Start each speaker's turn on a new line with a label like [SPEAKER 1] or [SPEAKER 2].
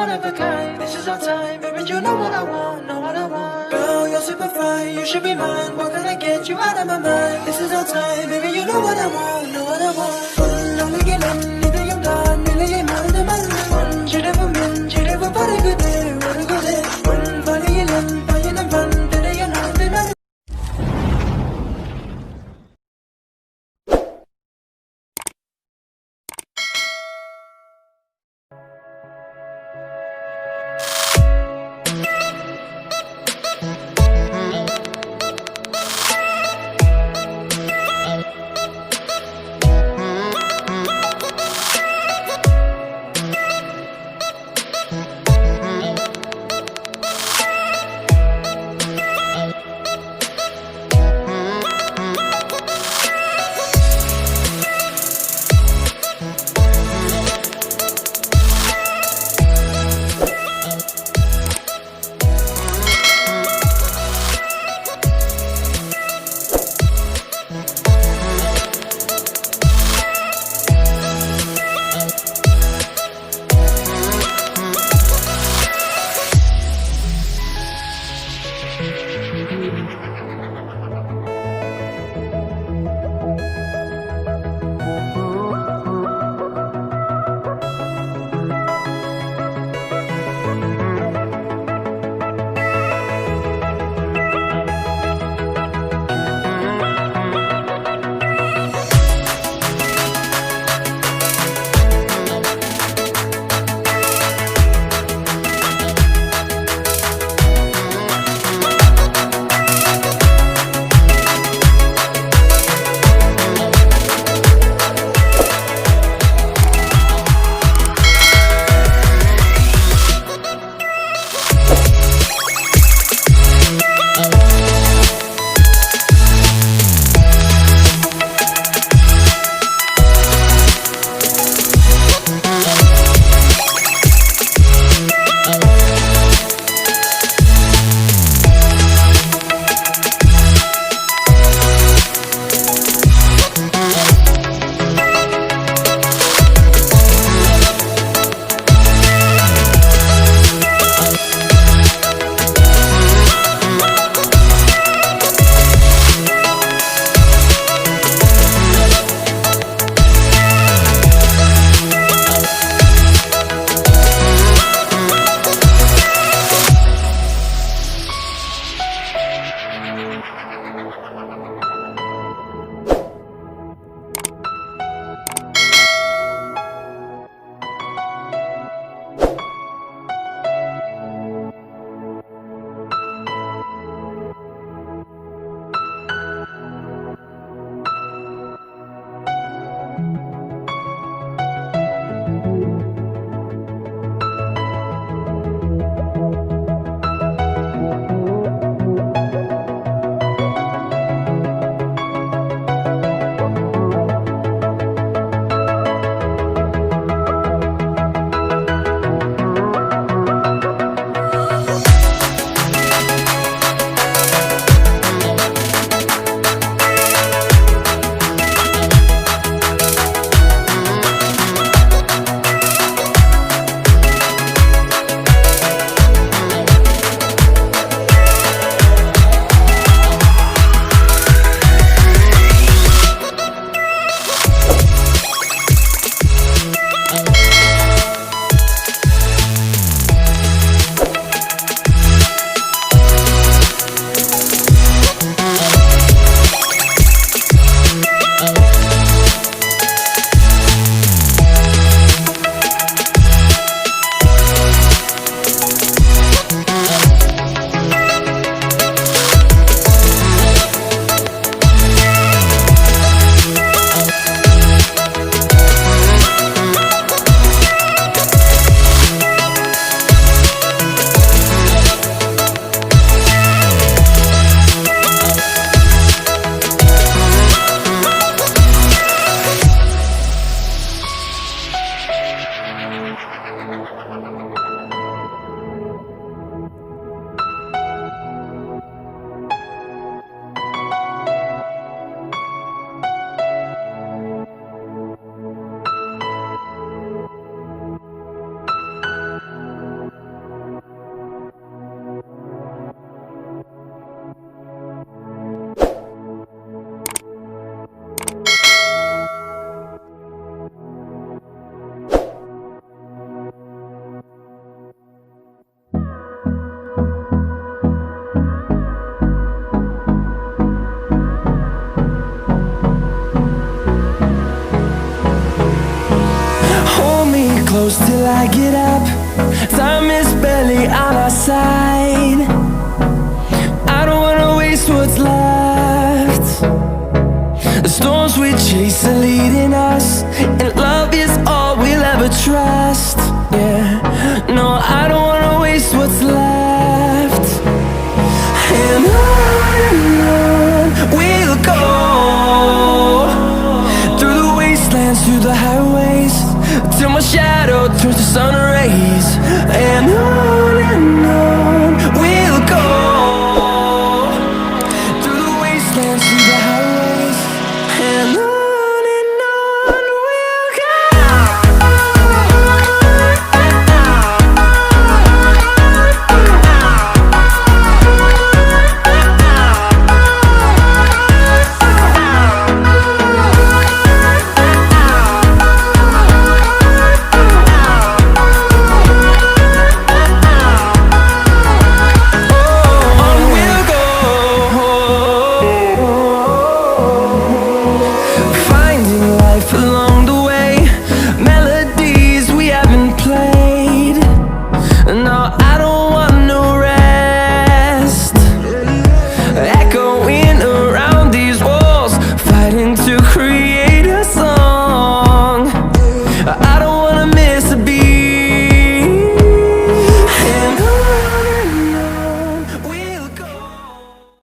[SPEAKER 1] one of a kind. This is our time, baby, you know what I want, know what I want. Girl, you're super fine, you should be mine. What can I get you out of my mind? This is our time, baby, you know what I want, know what I want. 너에게는 이대형 다 늘리게 만든 만 지려보면 지려보 버리거든 버리거든 버리는 버리는 반대로 연하는 난 close till I get up. Time is barely on our side. I don't wanna waste what's left. The storms we chase are leading us, and love is all we'll ever trust. Yeah, no, I don't wanna waste what's left. And on we'll go, through the wastelands, through the highways, till my shadow turns to sun rays. And on we'll go, through the wastelands, through the highways, and on we'll go. Along